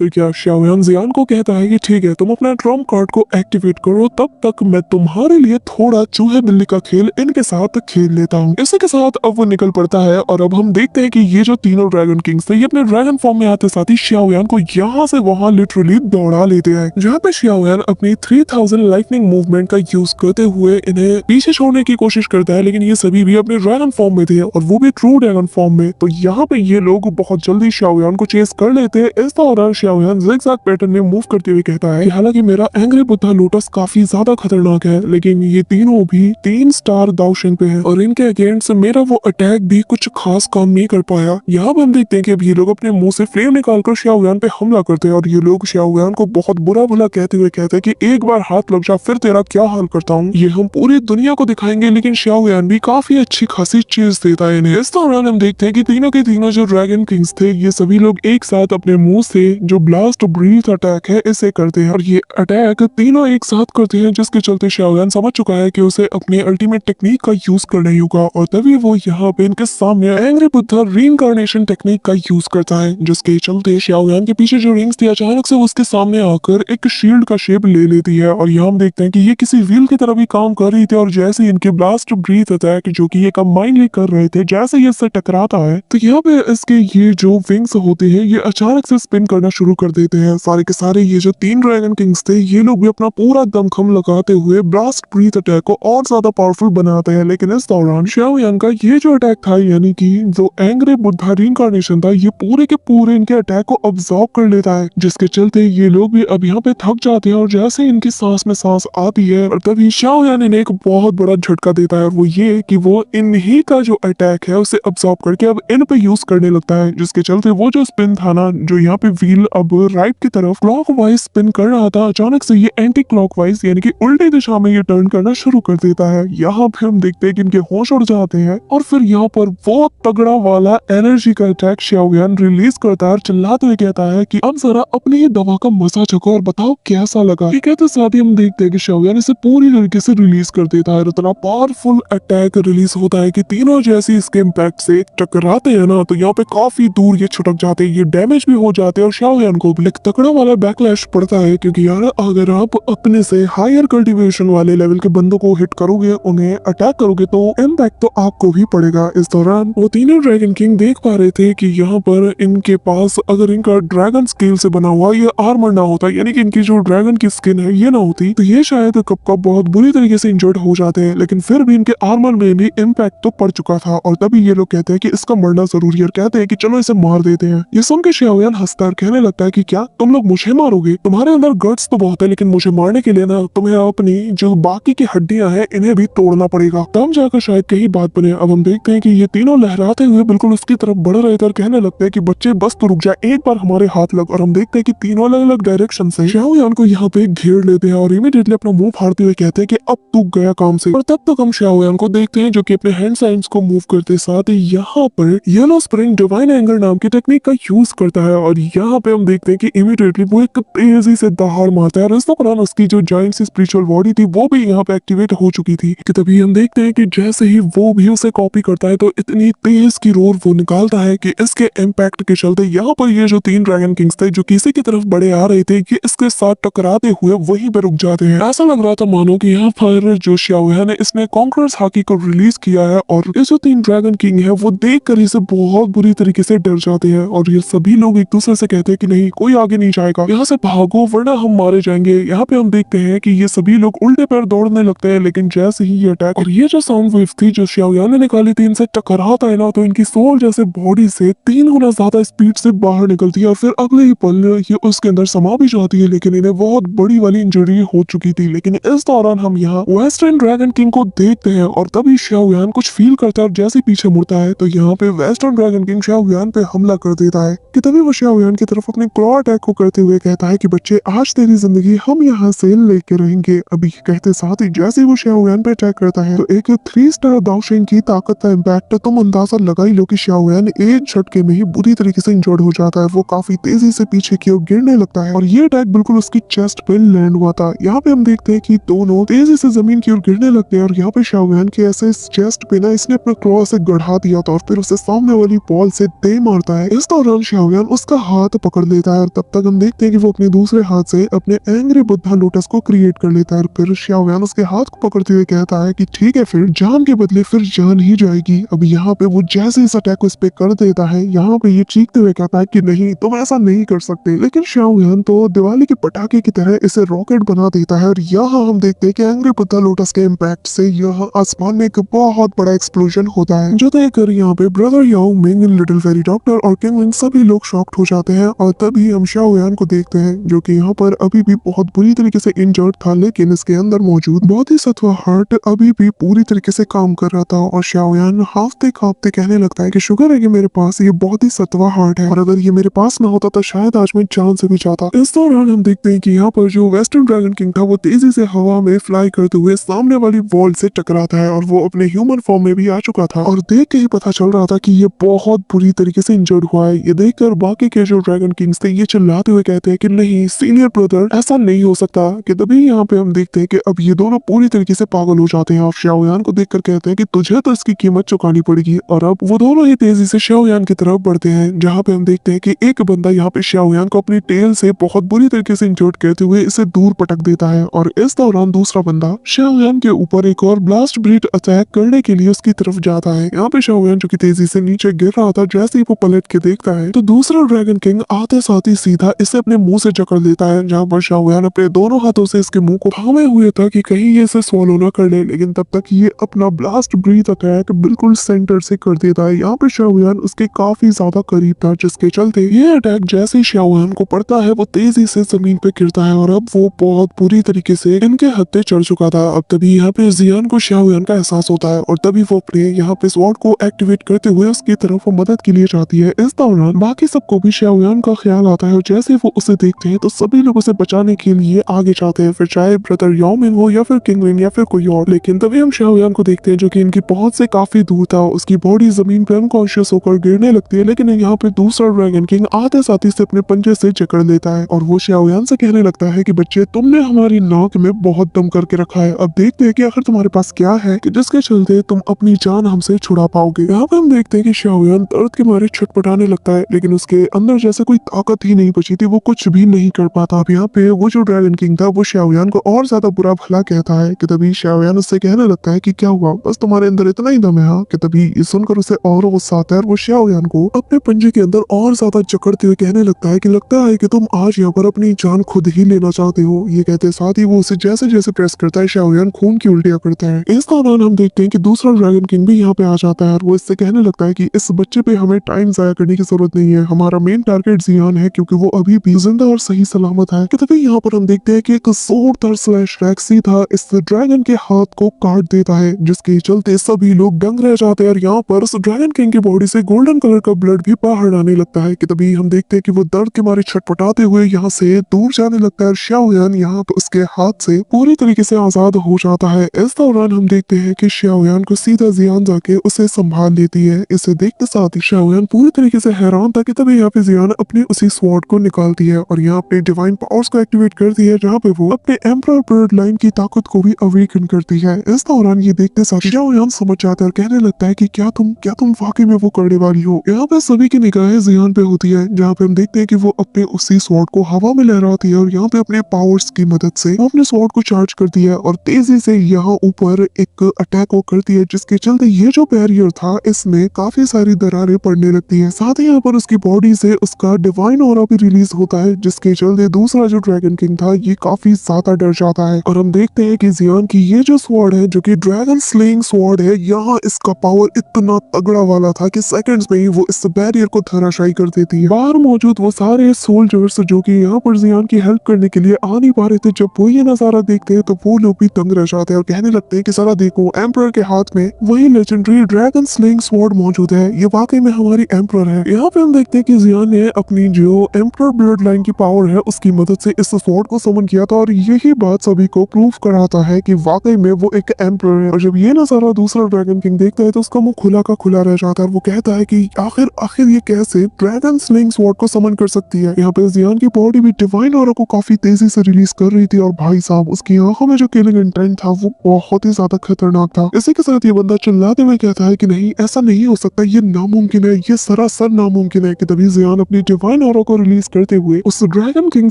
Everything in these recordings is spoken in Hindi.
फिर क्या शाओयान जियान को कहता है कि ठीक है, तुम अपना ट्रम्प कार्ड को एक्टिवेट करो, तब तक मैं तुम्हारे लिए थोड़ा चूहे बिल्ली का खेल इनके साथ खेल लेता हूँ। इसी के साथ अब वो निकल पड़ता है और अब हम देखते हैं कि ये जो तीनों ड्रैगन किंग्स थे ये अपने ड्रैगन फॉर्म में आते साथ ही शाओयान को यहाँ से वहाँ लिटरली दौड़ा लेते हैं, जहाँ पे शाओयान अपनी 3000 लाइटनिंग मूवमेंट का यूज करते हुए इन्हें पीछे छोड़ने की कोशिश करता है, लेकिन ये सभी भी अपने ड्रैगन फॉर्म में थे और वो भी ट्रू ड्रैगन फॉर्म में। तो यहाँ पे ये लोग बहुत जल्दी शाओयान को चेस कर लेते हैं। इस दौरान शाओयान ज़िगज़ैग पैटर्न में मूव करते हुए कहता है कि हालांकि मेरा एंग्री बुद्धा लोटस काफी ज्यादा खतरनाक है, लेकिन ये तीनों भी 3 स्टार दाओशिंग पे है और इनके अगेंस्ट मेरा वो अटैक भी कुछ खास काम नहीं कर पाया। यहाँ पे हम देखते हैं कि अब ये लोग अपने मुंह से फ्लेम निकालकर शाओयान पे हमला करते हैं और ये लोग शाओयान को बहुत बुरा भला कहते हुए कहते हैं कि एक बार हाथ लग जा, फिर तेरा क्या हाल करता हूँ, ये हम पूरी दुनिया को दिखाएंगे। लेकिन शाओयान भी काफी अच्छी खासी चीज देता है इन्हें। इस दौरान हम देखते हैं कि तीनों के तीनों जो ड्रैगन किंग्स थे ये सभी लोग एक साथ अपने मुंह से जो ब्लास्ट ब्रीथ अटैक है इसे करते हैं और ये अटैक तीनों एक साथ करते हैं, जिसके चलते शाओयान समझ चुका है कि उसे अपने अल्टीमेट टेक्निक का यूज करना ही होगा और तभी वो यहाँ पे इनके सामने एंग्री बुद्धा रीइंकार्नेशन टेक्निक का यूज करता है, जिसके चलते शाओयान के पीछे जो रिंग्स थी अचानक से उसके सामने आकर एक शील्ड का शेप ले लेती है और यहाँ हम देखते हैं कि ये किसी व्हील की तरह भी काम कर रही थी और जैसे ही इनके ब्लास्ट ब्रीथ अटैक जो कि ये कंबाइनली कर रहे थे, जैसे ये इससे टकराता है तो यहाँ पे इसके ये जो विंग्स होते हैं ये अचानक से स्पिन करना शुरू कर देते हैं। सारे के सारे ये जो 3 ड्रैगन किंग्स थे ये लोग भी अपना पूरा दमखम लगाते हुए ब्लास्ट ब्रीथ अटैक को और ज्यादा पावरफुल बनाते हैं। लेकिन इस दौरान शाओयान का ये जो अटैक था यानी कि जो एंग्री बुद्धा रीइंकार्नेशन था ये पूरे के पूरे इनके अटैक को अब्सॉर्ब कर लेता है, जिसके चलते ये लोग भी अब यहाँ पे थक जाते हैं और जैसे इनकी सांस में सांस आती है और तभी शाओयान इन्हें एक बहुत बड़ा झटका देता है और वो ये कि वो इन्हीं का जो अटैक है उसे अब्सॉर्ब करके अब इन पे यूज करने लगता है, जिसके चलते वो जो स्पिन था ना, जो यहाँ पे व्हील अब राइट की तरफ क्लॉकवाइज स्पिन कर रहा था, अचानक से ये एंटी क्लॉकवाइज यानी कि उल्टी दिशा में ये टर्न करना शुरू कर देता है। यहाँ पे हम देखते हैं कि इनके होश उड़ जाते हैं और फिर यहाँ पर बहुत तगड़ा वाला एनर्जी का अटैक शाओयान रिलीज करता है और चिल्लाते हुए कहता है कि अब जरा अपनी ही दवा का मजा चखो और बताओ कैसा लगा। ये कहते साथ ही हम देखते हैं कि शाओयान इसे पूरी तरीके से रिलीज कर देता है। इतना पावरफुल अटैक रिलीज होता है कि तीनों जैसे इसके इम्पैक्ट से टकराते हैं ना तो यहाँ पे काफी दूर ये छुटक जाते हैं, ये डैमेज भी हो जाते हैं और शाओयान को भी एक तगड़ा वाला बैकलैश पड़ता है, क्योंकि यार अगर आप अपने से हायर कल्टीवेशन वाले लेवल के बंदों को हिट करोगे, उन्हें अटैक करोगे तो इम्पैक्ट तो आपको भी पड़ेगा। इस दौरान वो तीनों ड्रैगन किंग देख पा रहे थे कि यहाँ पर इनके पास अगर इनका ड्रैगन स्केल से बना हुआ ये आर्मर ना होता, यानी कि इनकी जो ड्रैगन की स्किन है ये ना होती, तो ये शायद कब कब बहुत बुरी तरीके से इंजर्ड हो जाते हैं। लेकिन फिर भी इनके आर्मर में भी इम्पैक्ट तो पड़ चुका था और तभी ये लोग कहते हैं कि इसका मरना जरूरी है और कहते हैं कि चलो इसे मार देते हैं। ये सुन के शाओयान हंसता और कहने लगता है कि क्या तुम लोग मुझे मारोगे? तुम्हारे अंदर गट्स तो बहुत है, लेकिन मुझे मारने के लिए ना तुम्हें अपनी जो बाकी की हड्डियां हैं इन्हें भी तोड़ना पड़ेगा, तब जाकर शायद कहीं बात बने। अब हम देखते हैं कि ये तीनों लहराते हुए बिल्कुल उसकी तरफ बढ़ रहे थे और कहने लगते हैं कि बच्चे बस तो रुक जाए, एक बार हमारे हाथ लग। और हम देखते हैं कि तीनों अलग अलग डायरेक्शन से शाओयान को यहाँ पे घेर लेते हैं और इमीडिएटली अपना मुंह फाड़ते हुए कहते हैं कि अब तू गया काम से। और तब तक हम शाओयान को देखते हैं जो कि अपने हैंड साइंस को मूव करते साथ ही यहाँ पर येलो स्प्रिंग डिवाइन एंगर नाम की टेक्निक का यूज करता है और यहाँ पे हम देखते हैं कि इमीडिएटली वो एक तेजी से दहाड़ मारता है और इस दौरान उसकी जो जायंट सी स्पिरिचुअल बॉडी थी वो भी यहाँ पे एक्टिवेट हो चुकी थी कि तभी हम देखते हैं कि जैसे ही वो भी उसे कॉपी करता है तो इतनी तेज की रोर वो निकालता है कि इसके इम्पैक्ट के चलते यहाँ पर ये जो 3 ड्रैगन किंग्स थे जो किसी की तरफ बड़े आ रहे थे ये इसके साथ टकराते हुए वहीं पे रुक जाते हैं। ऐसा लग रहा था मानो कि यहाँ पर जो शाओयान है इसने कॉन्करर्स हाकी को रिलीज किया है और ये जो 3 ड्रैगन किंग है वो देख कर इसे बहुत बुरी तरीके से डर जाते हैं और ये सभी लोग एक दूसरे से कहते हैं कि नहीं, कोई आगे नहीं जाएगा, यहाँ से भागो वरना हम मारे जाएंगे। यहाँ पे हम देखते हैं कि ये सभी लोग उल्टे पैर दौड़ने लगते हैं, लेकिन जैसे ही ये अटैक और ये जो साउंड वेव थी जो शाओयान ने निकाली थी इनसे टकराता है ना तो इनकी सोल जैसे बॉडी से 3 गुना ज्यादा स्पीड से बाहर निकलती है और फिर अगले ही पल ये उसके अंदर समा भी जाती है, लेकिन इन्हें बहुत बड़ी वाली इंजरी हो चुकी थी। लेकिन इस दौरान हम यहाँ वेस्टर्न ड्रैगन किंग को देखते हैं और तभी शाओयान कुछ फील करता है और जैसे पीछे मुड़ता है तो यहाँ पे वेस्टर्न ड्रैगन किंग शाओयान पे हमला कर देता है कि तभी वो शाओयान की तरफ अपने क्लॉ अटैक को करते हुए कहता है कि बच्चे आज तेरी जिंदगी हम यहाँ से लेके रहेंगे। अभी कहते साथ ही जैसे वो शाओयान पे अटैक करता है तो एक 3 स्टार दाओशिंग की ताकत का इम्पैक्ट तुम अंदाजा लगा ही लो कि शाओयान एक झटके में ही बुरी तरीके से इंजर्ड हो जाता है। वो काफी तेजी से पीछे की ओर गिरने लगता है और ये अटैक बिल्कुल उसकी चेस्ट पे लैंड हुआ था। यहाँ पे हम देखते हैं कि दोनों तेजी से जमीन की ओर गिरने लगते हैं और यहाँ पे शाओयान के ऐसे चेस्ट पे ना इसने अपने क्लॉ से गढ़ा दिया था और फिर उसे सामने वाली बॉल से दे मारता है। इस दौरान शाओयान उसका हाथ पकड़ लेता है और तब तक हम देखते हैं कि वो अपने दूसरे हाथ से अपने एंग्री बुद्धा लोटस को क्रिएट कर लेता है। और फिर शाओयान उसके हाथ को पकड़ते हुए कहता है कि ठीक है, फिर जान के बदले फिर जान ही जाएगी। अब यहाँ पे वो जैसे इस अटैक को इस पे कर देता है, यहाँ पे ये चीखते हुए कहता है कि नहीं, तुम ऐसा नहीं कर सकते। लेकिन शाओयान तो दिवाली के पटाखे की तरह इसे रॉकेट बना देता है और यहाँ हम देखते हैं कि एंग्री बुद्धा लोटस के इम्पैक्ट से यहाँ आसमान में एक बहुत बड़ा एक्सप्लोजन होता है, जो देखकर यहाँ पे ब्रदर याओ मिंग, लिटिल फेरी डॉक्टर और किंगलिन सभी लोग शॉक्ड हो जाते हैं। और तभी हम शाओयान को देखते हैं जो कि यहाँ पर अभी भी बहुत बुरी तरीके से इंजर्ड था, लेकिन इसके अंदर मौजूद बोधिसत्व हार्ट अभी भी पूरी तरीके से काम कर रहा था। और शाओयान हाफते कांपते कहने लगता है कि शुक्र है कि मेरे पास ये बोधिसत्व हार्ट है, और अगर ये मेरे पास ना होता तो शायद आज मैं जान से भी जाता। इस दौरान हम देखते हैं कि यहाँ पर जो वेस्टर्न ड्रैगन किंग था वो तेजी से हवा में फ्लाई करते हुए सामने वाली वॉल से टकराता है और वो अपने ह्यूमन फॉर्म में भी आ चुका था। और देख के ही पता चल रहा था कि ये बहुत बुरी तरीके से इंजर्ड हुआ है। ये देखकर बाकी के जो ड्रैगन किंग्स थे ये चिल्लाते हुए कहते हैं कि नहीं सीनियर ब्रदर, ऐसा नहीं हो सकता। कि तभी यहाँ पे हम देखते हैं कि अब ये दोनों पूरी तरीके से पागल हो जाते हैं और शाओयान को देखकर कहते हैं कि तुझे तो इसकी कीमत चुकानी पड़ेगी। और अब वो दोनों ही तेजी से शाओयान की तरफ बढ़ते हैं, जहाँ पे हम देखते हैं कि एक बंदा यहाँ पे शाओयान को अपनी टेल से बहुत बुरी तरीके से इंजर्ड करते हुए इसे दूर पटक देता है। और इस दौरान दूसरा बंदा शाओयान के ऊपर एक और ब्लास्ट ब्रीड अटैक करने के लिए उसकी तरफ जाता है। यहाँ पे शाओयान जो कि तेजी से नीचे गिर रहा था, जैसे ही वो पलट के देखता है तो दूसरा ड्रैगन किंग आते साथ ही सीधा इसे अपने मुंह से जकड़ लेता है, जहाँ पर शाओयान अपने दोनों हाथों से इसके मुंह को थामे हुए था कि कहीं ये इसे स्वॉलो न कर ले। लेकिन तब तक ये अपना ब्लास्ट ब्रीथ अटैक बिल्कुल सेंटर से कर देता है। यहाँ पे शाओयान उसके काफी ज्यादा करीब था, जिसके चलते ये अटैक जैसे ही शाओयान को पड़ता है वो तेजी से जमीन पे गिरता है और अब वो बहुत बुरी तरीके से इनके हत्थे चढ़ चुका था। अब तभी यहाँ पे जियान को शाओयान का एहसास होता है और तभी वो अपने यहाँ पे स्वॉर्ड को एक्टिवेट करते हुए उसकी तरफ मदद के लिए जाती है। इस दौरान बाकी सबको भी शाओयान का ख्याल आता है और जैसे वो उसे देखते हैं तो सभी लोग उसे बचाने के लिए आगे जाते हैं, फिर चाहे ब्रदर याओ मिंग हो या फिर किंगलिन या फिर कोई और। लेकिन तभी हम शाओयान को देखते हैं जो कि इनकी पहुंच से काफी दूर था। उसकी बॉडी जमीन पे अनकॉन्शियस होकर गिरने लगती है, लेकिन यहाँ पे दूसरा ड्रैगन किंग आते साथ ही से अपने पंजे से जकड़ लेता है और वो शाओयान से कहने लगता है कि बच्चे, तुमने हमारी नाक में बहुत दम करके रखा है, अब देखते हैं कि आखिर तुम्हारे पास क्या है कि जिसके चलते तुम अपनी जान हमसे छुड़ा पाओगे। यहाँ पे हम देखते हैं कि शाओयान दर्द के मारे छटपटाने लगता है, लेकिन उसके अंदर जैसे कोई ताकत ही नहीं बची थी, वो कुछ भी नहीं कर पाता। अब यहाँ पे वो जो ड्रैगन किंग था वो शाओयान को और ज्यादा बुरा भला कहता है कि तभी शाओयान उससे कहने लगता है कि क्या हुआ, बस तुम्हारे अंदर इतना ही दम है हाँ? कि तभी ये सुनकर उसे और गुस्सा आता है और वो शाओयान को अपने पंजे के अंदर और ज्यादा जकड़ते हुए कहने लगता है कि तुम आज यहाँ पर अपनी जान खुद ही लेना चाहते हो। ये कहते साथ ही वो उसे जैसे जैसे प्रेस करता है शाओयान खून की उल्टियां करता है। इस दौरान हम देखते हैं कि दूसरा ड्रैगन किंग भी यहाँ पे आ जाता है और वो इससे कहने लगता है कि इस बच्चे पे हमें टाइम जाया करने की जरूरत नहीं है, हमारा मेन टारगेट जियान है क्योंकि वो अभी भी जिंदा और सही सलामत है। कि तभी यहाँ पर हम देखते हैं कि एक जोरदार स्लैश रैक सीधा इस ड्रैगन के हाथ को काट देता है, जिसके चलते सभी लोग दंग रह जाते हैं और यहाँ पर उस ड्रैगन किंग की बॉडी से गोल्डन कलर का ब्लड भी बाहर आने लगता है। कि तभी हम देखते हैं कि वो दर्द के मारे छटपटाते हुए यहाँ से दूर जाने लगता है। शाओयान यहाँ पर उसके हाथ से पूरी तरीके से आजाद हो जाता है। इस दौरान हम देखते हैं कि शाओयान को सीधा जियान जाके उसे संभाल लेती है। इसे देखते साथ ही शाओयान पूरी तरीके से हैरान था कि तभी यहाँ पे जियान अपने उसी स्वॉर्ड को निकालती है और यहाँ अपने डिवाइन पावर्स को एक्टिवेट करती है, जहाँ पे वो अपने एम्परर ब्लड लाइन की ताकत को भी अवेकन करती है। इस दौरान ये देखते साथ ही शाओयान समझ जाता है और कहने लगता है कि क्या तुम वाकई में वो करने वाली हो। यहाँ पे सभी की निगाहें जियान पे होती है, जहाँ पे हम देखते हैं कि वो अपने उसी स्वॉर्ड को हवा में लहराती है और यहाँ पे अपने पावर्स की मदद से अपने स्वॉर्ड को चार्ज करती है और तेजी से यहाँ ऊपर एक अटैक को करती है, जिसके चलते ये जो बैरियर था इसमें काफी सारी दरारें पड़ने लगती है। साथ ही यहाँ पर उसकी बॉडी से उसका डिवाइन ऑरा भी रिलीज होता है, जिसके चलते दूसरा जो ड्रैगन किंग था ये काफी ज्यादा डर जाता है। और हम देखते हैं कि जियान की ये जो स्वॉर्ड है जो कि ड्रैगन स्लेइंग स्वॉर्ड है, यहाँ इसका पावर इतना तगड़ा वाला था कि सेकंड्स में ही वो इस बैरियर को धराशायी कर देती है। बाहर मौजूद वो सारे सोल्जर्स जो कि यहाँ पर जियान की हेल्प करने के लिए आ नहीं पा रहे थे, जब वो ये नजारा देखते हैं तो वो लोग भी तंग रह जाते हैं और कहने लगते हैं कि सारा देखो, एम्परर के हाथ में वही लेजेंडरी ड्रैगन स्लेइंग स्वॉर्ड मौजूद है, ये वाकई में हमारी एम्परर है। यहाँ पे हम देखते हैं कि जियान ने अपनी जो एम्परर ब्लड लाइन की पावर है उसकी मदद से इस स्वॉर्ड को समन किया था और यही बात सभी को प्रूव कराता है कि वाकई में वो एक एम्परर है। और जब ये नजारा दूसरा ड्रैगन किंग देखता है तो उसका मुंह खुला का खुला रह जाता है और वो कहता है कि आखिर ये कैसे ड्रैगन स्लेइंग स्वॉर्ड को समन कर सकती है। यहाँ पे जियान की बॉडी भी डिवाइन ऑरा को काफी तेजी से रिलीज कर रही थी और भाई साहब उसकी आंखों में जो किलिंग इंटेंट था वो बहुत ही ज्यादा खतरनाक था। इसी के साथ ये बंदा चिल्लाते हुए कहता है कि नहीं, ऐसा नहीं हो सकता, ये नामुमकिन है, ये सरासर नामुमकिन है। कि तभी जियान अपनी डिवाइन डिवाइन ऑरा को रिलीज करते हुए उस ड्रैगन किंग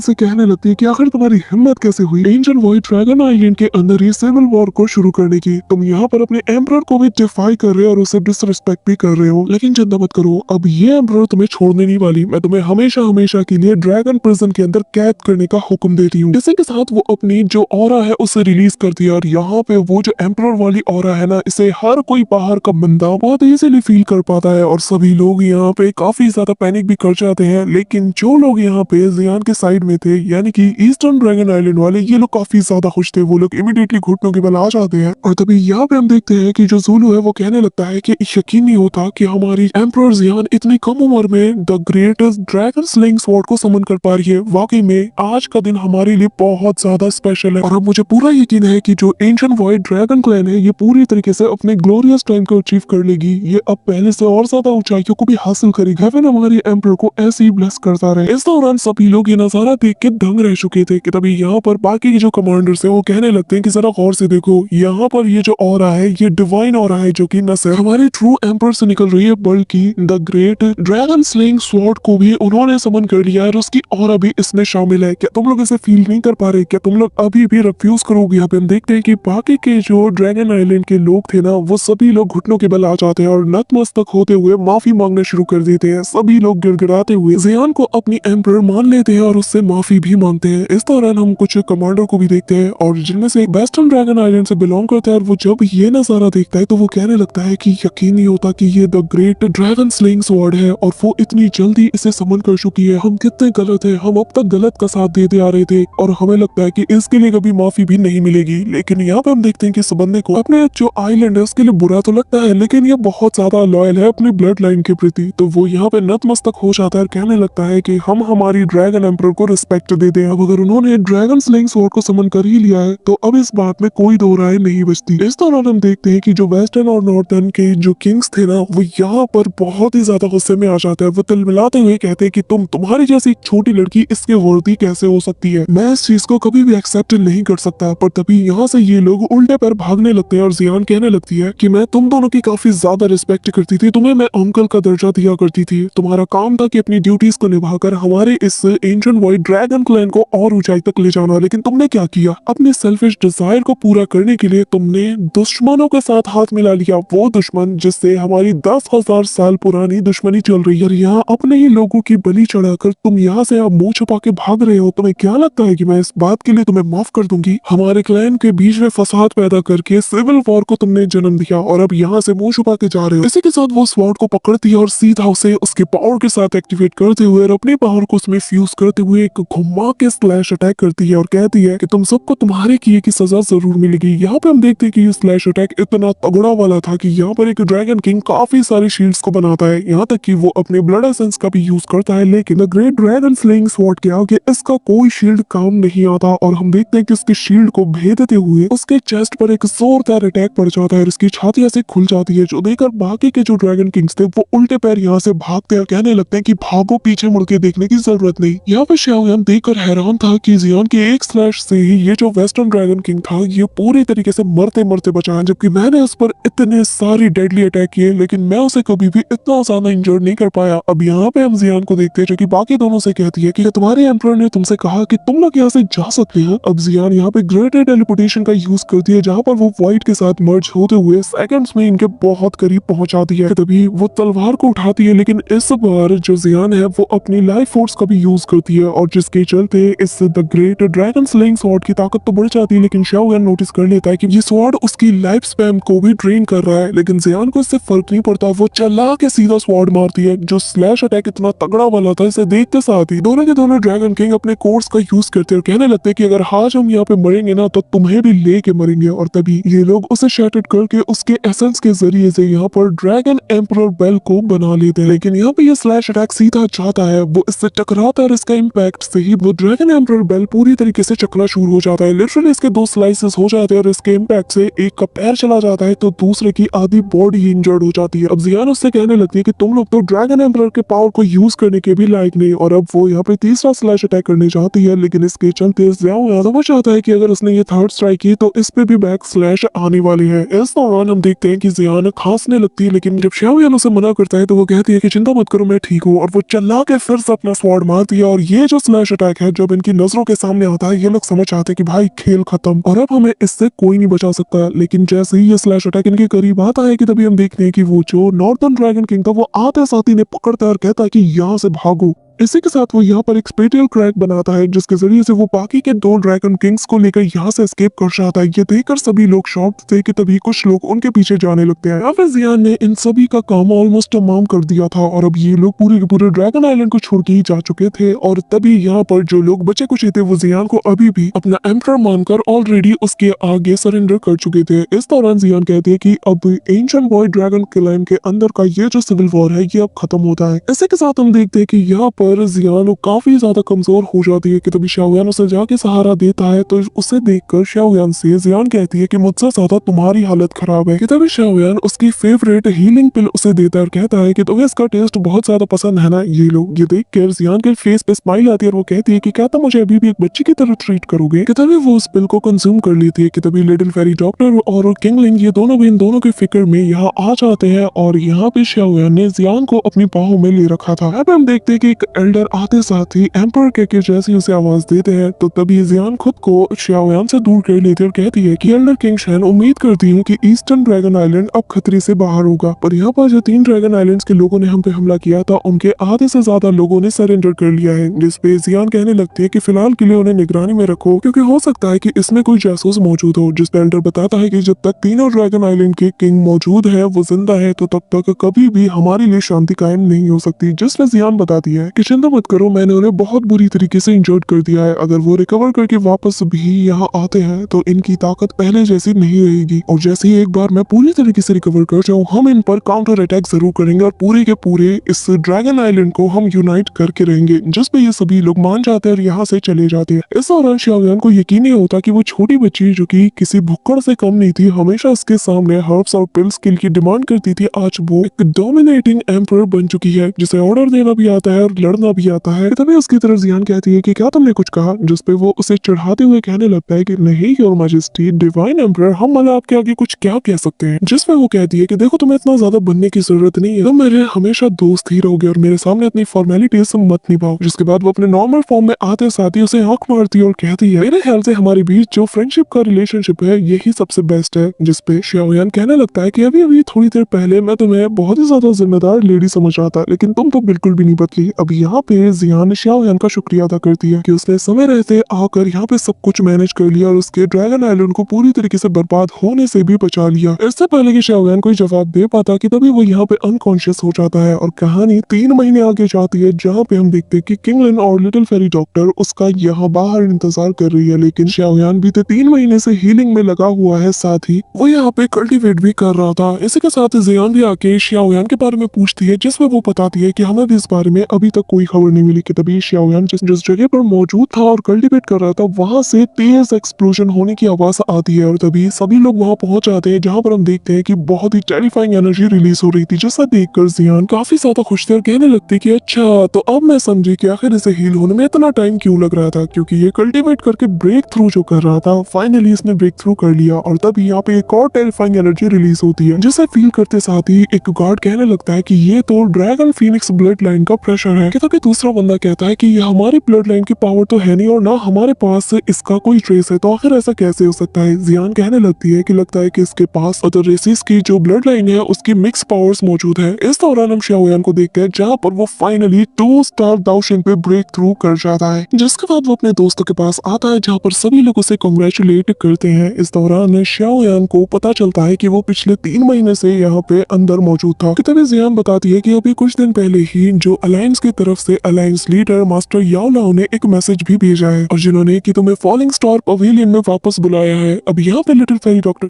से कहने लगती है कि आखिर तुम्हारी हिम्मत कैसे हुई एंशिएंट वॉइड ड्रैगन आइलैंड के अंदर ही सिविल वॉर को शुरू करने की। तुम यहाँ पर अपने एम्परर को भी डिफाई कर रहे हो और उसे डिसरिस्पेक्ट भी कर रहे हो, लेकिन चिंता मत करो, अब ये एम्परर तुम्हें छोड़ने नहीं वाली। मैं तुम्हें हमेशा हमेशा के लिए ड्रैगन प्रिजन के अंदर कैद करने का हुक्म देती हूँ। इसी के साथ वो अपनी जो ऑरा है उसे रिलीज करती है और यहाँ पे वो जो एम्परर वाली ऑरा है ना, इसे हर कोई बाहर का बंदा बहुत इजीली फील कर पाता है और सभी लोग यहाँ पे काफी ज्यादा पैनिक भी कर जाते हैं। लेकिन जो लोग यहाँ पे जियान के साइड में थे, यानी कि ईस्टर्न ड्रैगन आइलैंड वाले, ये लोग काफी ज्यादा खुश थे। वो लोग इमीडिएटली घुटनों के बल आ जाते हैं और तभी यहाँ पे हम देखते हैं कि जो ज़ूलू है वो कहने लगता है कि यकीन नहीं होता कि हमारी एम्परर जियान इतनी कम उम्र में the greatest dragon sling sword को समन कर पा रही है। वाकई में आज का दिन हमारे लिए बहुत ज्यादा स्पेशल है और अब मुझे पूरा यकीन है कि जो एंशिएंट वॉइड ड्रैगन क्लैन है ये पूरी तरीके से अपने ग्लोरियस टाइम को अचीव कर लेगी। ये अब पहले से और ज्यादा ऊंचाइयों को भी हासिल करेगी। हेवन हमारी एम्परर को ऐसे ही ब्लेस करता रहे। इस दौरान सभी लोग ये नजारा देख के दंग रह चुके थे कि तभी यहाँ पर बाकी के जो कमांडर्स है वो कहने लगते हैं कि जरा गौर से देखो, यहाँ पर ये जो ऑरा है ये डिवाइन ऑरा है, जो कि न सिर्फ हमारे ट्रू एम्परर से निकल रही है बल्कि the great dragon slaying sword को भी उन्होंने समन कर लिया है और उसकी ऑरा भी इसमें शामिल है। क्या तुम लोग इसे फील नहीं कर पा रहे? क्या तुम लोग अभी भी रिफ्यूज करोगे? यहाँ पे हम देखते हैं कि बाकी के जो ड्रैगन आइलैंड के लोग थे ना, वो सभी लोग घुटनों के बल आ जाते हैं और नतमस्तक होते हुए माफी मांगना शुरू कर देते हैं। सभी लोग गिड़गिड़ाते हुए जियान को अपनी एम्परर मान लेते हैं और उससे माफी भी मांगते हैं। इस दौरान हम कुछ कमांडर को भी देखते हैं और जिनमें से एक वेस्टर्न ड्रैगन आइलैंड से बिलोंग करता है और वो जब ये नजारा देखता है तो वो कहने लगता है कि यकीन नहीं होता कि ये the great dragon slaying sword है और वो इतनी जल्दी इसे समन कर चुकी है। हम कितने गलत है, हम अब तक गलत का साथ देते आ रहे थे और हमें लगता है कि इसके लिए कभी माफी भी नहीं मिलेगी। लेकिन यहाँ पे हम देखते हैं कि इस बंदे को अपने जो आइलैंड है उसके लिए बुरा तो लगता है, लेकिन ये बहुत ज्यादा लॉयल है अपनी ब्लड लाइन के प्रति। तो वो यहाँ पे नतमस्तक हो जाता है और कहने लगता है कि हम हमारी ड्रैगन एम्परर को रिस्पेक्ट देते हैं। अब अगर उन्होंने ड्रैगन स्लेइंग स्वॉर्ड को समन कर ही लिया है तो अब इस बात में कोई दो राय नहीं बचती। इस दौरान हम देखते हैं कि जो वेस्टर्न और नॉर्थर्न के जो किंग्स थे ना, वो यहाँ पर बहुत ही ज्यादा गुस्से में आ जाते हैं। वो तिलमिलाते हुए कहते हैं कि तुम्हारी जैसी एक छोटी लड़की इसके वर्दी कैसे हो सकती है, मैं इस चीज को कभी भी एक्सेप्ट नहीं कर सकता। पर तभी यहाँ से ये लोग उल्टे पैर भागने लगते हैं और जियान कहने लगती है कि मैं तुम दोनों की काफी ज्यादा रिस्पेक्ट करती थी, तुम्हें मैं अंकल का दर्जा दिया करती थी, तुम्हारा काम था कि अपनी ड्यूटीज को निभाकर हमारे इस एंशिएंट वॉइड ड्रैगन क्लैन को और ऊंचाई तक ले जाना। लेकिन तुमने क्या किया? अपने सेल्फिश डिजायर को पूरा करने के लिए तुमने दुश्मनों के साथ हाथ मिला लिया, वो दुश्मन जिससे हमारी 10,000 साल पुरानी दुश्मनी चल रही है और यहाँ अपने ही लोगों की बलि चढ़ाकर तुम यहाँ से अब मुंह छुपा के भाग रहे हो। तुम्हें क्या लगता है कि मैं इस बात के लिए तुम्हें माफ कर दूंगी? हमारे क्लैन के बीच में फसाद पैदा करके सिविल वॉर को तुमने जन्म दिया और अब यहाँ से मुंह छुपा के जा रहे हो। इसी के साथ वो स्वॉर्ड को पकड़ती है और सीधा उसे उसके पावर के साथ एक्टिवेट करते हुए और अपने पावर को उसमें फ्यूज करते हुए एक घुमा के स्लैश अटैक करती है और कहती है कि तुम सबको तुम्हारे किए की सजा जरूर मिलेगी। यहाँ पे हम देखते हैं कि ये स्लैश अटैक इतना तगड़ा वाला था कि यहाँ पर एक ड्रैगन किंग काफी सारी शील्ड्स को बनाता है, यहाँ तक कि वो अपने ब्लड एसेंस का भी यूज करता है। लेकिन the great dragon slaying sword के आगे इसका कोई शील्ड काम नहीं आता और हम देखते हैं कि उसके शील्ड को भेदते हुए उसके चेस्ट पर एक जोरदार अटैक पड़ जाता है और उसकी छाती ऐसे खुल जाती है, जो देखकर बाकी के जो ड्रैगन किंग्स थे वो उल्टे पैर यहाँ से भागते हैं, कहने लगते हैं कि भागो, पीछे मुड़ के देखने की जरूरत नहीं। यहाँ पे शाओयान देखकर हैरान था कि जियान के एक स्लैश से ही ये जो वेस्टर्न ड्रैगन किंग था ये पूरी तरीके से मरते मरते बचा, जबकि मैंने उस पर इतने सारी डेडली अटैक किए लेकिन मैं उसे कभी भी इतना ज्यादा इंजर्ड नहीं कर पाया। अब यहाँ पे हम जियान को देखते हैं जो कि बाकी दोनों से कहती है कि तुम्हारे एम्परर ने तुमसे कहा कि तुम लोग यहाँ से जा सकते हैं। अब जियान यहाँ पे ग्रेटर टेलीपोर्टेशन का यूज करती है जहाँ पर वो वाइट के साथ मर्ज होते हुए सेकंड्स में इनके बहुत करीब पहुंच जाती है। तभी वो तलवार को उठाती है, लेकिन इस बार जो जियान है वो अपनी लाइफ फोर्स का भी यूज करती है और जिसके चलते इस the great dragon slaying sword की ताकत तो बढ़ जाती है, लेकिन शाओयान नोटिस कर लेता है कि ये स्वॉर्ड उसकी लाइफ स्पैम को भी ड्रेन कर रहा है। लेकिन जियान को इससे फर्क नहीं पड़ता, वो चला के सीधा स्वॉर्ड मारती है। जो स्लैश अटैक इतना तगड़ा वाला था, इसे देखते साथ ही दोनों के दोनों ड्रैगन किंग अपने कोर्स का यूज करते और कहने लगते कि अगर आज हम यहाँ पे मरेंगे ना तो तुम्हें भी लेके मरेंगे। और तभी ये लोग उसे शैटर्ड करके उसके एसेंस के जरिए से यहाँ पर ड्रैगन एम्परर बेल को बना लेते हैं। लेकिन यहाँ पे ये स्लैश अटैक सीधा जाता है, वो इससे टकराता है और इसका इम्पैक्ट से ही वो ड्रैगन एम्परर बेल पूरी तरीके से चकना शुरू हो जाता है। लिटरली इसके 2 स्लाइसेस हो जाते हैं और इसके इम्पैक्ट से एक का पैर चला जाता है तो दूसरे की आधी बॉडी इंजर्ड हो जाती है। अब जियान उससे कहने लगती है कि तुम लोग तो ड्रैगन एम्परर के पावर को यूज करने के भी लायक नहीं। और अब वो यहाँ पे तीसरा स्लैश अटैक करने जाती है, लेकिन इसके चलते वो चाहता है कि अगर उसने ये थर्ड स्ट्राइक की तो इस पे भी बैक स्लैश आने वाली है। इस दौरान हम देखते हैं कि जियान खांसने लगती है, लेकिन जब शाओयान उसे मना करता है तो वो कहती है कि चिंता मत करो, मैं ठीक हूँ। और वो चल चिल्ला के फिर से अपना स्वॉर्ड मार दिया और ये जो स्लैश अटैक है जब इनकी नजरों के सामने आता है ये लोग समझ आते हैं कि भाई खेल खत्म और अब हमें इससे कोई नहीं बचा सकता। लेकिन जैसे ही ये स्लैश अटैक इनके करीब आता है कि तभी हम देखते हैं कि वो जो नॉर्दर्न ड्रैगन किंग था वो आते साथ ही ने पकड़ता है और कहता है कि यहाँ से भागो। इसी के साथ वो यहाँ पर एक स्पेटियल क्रैक बनाता है जिसके जरिए से वो बाकी के 2 ड्रैगन किंग्स को लेकर यहाँ से एस्केप कर जाता है। ये देखकर सभी लोग शॉक्ड थे कि तभी कुछ लोग उनके पीछे जाने लगते हैं। अब जियान ने इन सभी का काम ऑलमोस्ट तमाम कर दिया था और अब ये लोग पूरे के पूरे ड्रैगन आइलैंड को छोड़ के ही जा चुके थे और तभी यहाँ पर जो लोग बचे कुछ थे वो जियान को अभी भी अपना एम्परर मानकर ऑलरेडी उसके आगे सरेंडर कर चुके थे। इस दौरान जियान कहते हैं कि अब एंशिएंट बॉय ड्रैगन क्लैन के अंदर का ये जो सिविल वॉर है ये अब खत्म होता है। इसी के साथ हम देखते हैं कि यहाँ पर जियान काफी ज्यादा कमजोर हो जाती है कि तभी शाओयान उसे जाके सहारा देता है तो उसे देखकर शाओयान से जियान कहती है कि मुझसे ज्यादा तुम्हारी हालत खराब है। कि तभी शाओयान उसकी फेवरेट हीलिंग पिल उसे देता है और कहता है कि तुम्हें इसका टेस्ट बहुत ज्यादा पसंद है ना। ये लोग ये देखकर जियान के फेस पे स्माइल आती है और वो कहती है कि क्या तुम मुझे अभी भी एक बच्ची की तरह ट्रीट करोगे। कि तभी वो उस पिल को कंज्यूम कर लेती है। कि तभी लिटिल फेरी डॉक्टर और किंगलिन ये दोनों भी इन दोनों के फिक्र में यहाँ आ जाते हैं और यहाँ पे शाओयान ने जियान को अपनी बाहों में ले रखा था। अब हम देखते हैं कि एक एल्डर आते साथ ही एम्पर के जैसी उसे आवाज देते हैं तो तभी जियान खुद को शाओयान से दूर कर लेती है और कहती है कि एल्डर किंग शैन उम्मीद करती हूँ कि ईस्टर्न ड्रैगन आइलैंड अब खतरे से बाहर होगा। पर यहाँ पर जो 3 ड्रैगन आइलैंड्स के लोगों ने हम पे हमला किया था उनके आधे से ज्यादा लोगों ने सरेंडर कर लिया है। जिसपे जियान कहने लगती है कि फिलहाल के लिए उन्हें निगरानी में रखो क्योंकि हो सकता है कि इसमें कोई जासूस मौजूद हो। जिसपे एल्डर बताता है कि जब तक तीनों ड्रैगन आइलैंड के किंग मौजूद है वो जिंदा है तो तब तक कभी भी हमारे लिए शांति कायम नहीं हो सकती। जिसपे जियान बताती है कि चिंता मत करो मैंने उन्हें बहुत बुरी तरीके से इंजर्ड कर दिया है। अगर वो रिकवर करके वापस भी यहाँ आते हैं तो इनकी ताकत पहले जैसी नहीं रहेगी और जैसे ही एक बार मैं पूरी तरीके से रिकवर कर जाऊँ हम इन पर काउंटर अटैक जरूर करेंगे और पूरे के पूरे इस ड्रैगन आइलैंड को हम यूनाइट करके रहेंगे। जिसपे ये सभी लोग मान जाते हैं और यहाँ से चले जाते हैं। इस दौरान शाओयान को यकीन नहीं होता कि वो छोटी बच्ची जो कि किसी भुक्कड़ से कम नहीं थी हमेशा उसके सामने हर्ब्स और पिल्स के लिए डिमांड करती थी आज वो एक डोमिनेटिंग एम्परर बन चुकी है जिसे ऑर्डर देना भी आता है और लड़ना भी आता है। तभी उसकी तरफ जियान कहती है कि क्या तुमने कुछ कहा। जिसपे वो उसे चढ़ाते हुए कहने लगता है कि नहीं योर मैजेस्टी डिवाइन एम्परर हम मतलब आपके आगे कुछ क्या कह सकते हैं। जिसपे वो कहती है कि देखो तुम्हें इतना ज्यादा बनने की जरूरत नहीं है तुम मेरे हमेशा दोस्त ही रहोगे और मेरे सामने अपनी फॉर्मेलिटीज मत निभाओ। जिसके बाद वो अपने नॉर्मल फॉर्म में आते साथ ही उसे आंख मारती है और कहती है मेरे ख्याल से हमारे बीच जो फ्रेंडशिप का रिलेशनशिप है यही सबसे बेस्ट है। जिसपे शाओयान कहने लगता है कि अभी अभी थोड़ी देर पहले मैं तुम्हें बहुत ही ज्यादा जिम्मेदार लेडी समझ रहा था लेकिन तुम तो बिल्कुल भी नहीं बदली। अब यहाँ पे जियान शाओयान का शुक्रिया अदा करती है कि उसने समय रहते आकर यहाँ पे सब कुछ मैनेज कर लिया और उसके ड्रैगन आइलैंड को पूरी तरीके से बर्बाद होने से भी बचा लिया। इससे पहले कि शाओयान कोई जवाब दे पाता कि तभी वो यहाँ पे अनकॉन्शियस हो जाता है और कहानी 3 महीने आगे जाती है जहाँ पे हम देखते हैं कि किंगलिन और लिटिल फेरी डॉक्टर उसका यहाँ बाहर इंतजार कर रही है। लेकिन शाओयान बीते 3 महीने से हीलिंग में लगा हुआ है साथ ही वो यहाँ पे कल्टिवेट भी कर रहा था। इसी के साथ जियान भी आके शाओयान के बारे में पूछती है जिसमें वो बताती है कि हमें भी इस बारे में अभी तक कोई खबर नहीं मिली। कि तभी शाओयान जिस जगह पर मौजूद था और कल्टिवेट कर रहा था वहां से तेज एक्सप्लोजन होने की आवाज आती है और तभी सभी लोग वहां पहुंच जाते हैं जहां पर हम देखते हैं कि बहुत ही टेरिफाइंग एनर्जी रिलीज हो रही थी। जिससे देखकर जियान काफी ज्यादा खुश थे और कहने लगते कि अच्छा तो अब मैं समझी कि आखिर इसे हील होने में इतना टाइम क्यों लग रहा था क्योंकि ये कल्टिवेट करके ब्रेक थ्रू जो कर रहा था फाइनली इसने ब्रेक थ्रू कर लिया। और तब यहाँ पे एक और टेरिफाइंग एनर्जी रिलीज होती है जिसे फील करते साथ ही एक गार्ड कहने लगता है कि ये तो ड्रैगन फीनिक्स ब्लड लाइन का प्रेशर है। कि तभी दूसरा बंदा कहता है कि ये हमारी ब्लड लाइन की पावर तो है नहीं और ना हमारे पास इसका कोई ट्रेस है तो आखिर ऐसा कैसे हो सकता है। जियान कहने लगती है कि लगता है कि इसके पास अदर रेसिस की जो ब्लड लाइन है उसकी मिक्स पावर्स मौजूद है। इस दौरान हम शाओयान को देखते हैं जहाँ पर वो फाइनली 2 स्टार दाओशिंग पे ब्रेक थ्रू कर जाता है। जिसके बाद वो अपने दोस्तों के पास आता है जहाँ पर सभी लोग उसे कांग्रेचुलेट करते हैं। इस दौरान शाओयान को पता चलता है कि वो पिछले 3 महीने से यहाँ पे अंदर मौजूद था। कि तभी जियान बताती है कि अभी कुछ दिन पहले ही जो अलायंस की तरफ से अलायंस लीडर मास्टर याओ लाओ ने एक मैसेज भी भेजा है और जिन्होंने कि तुम्हें फॉलिंग स्टार पवेलियन में वापस बुलाया है। अब यहाँ पे लिटिल फेरी डॉक्टर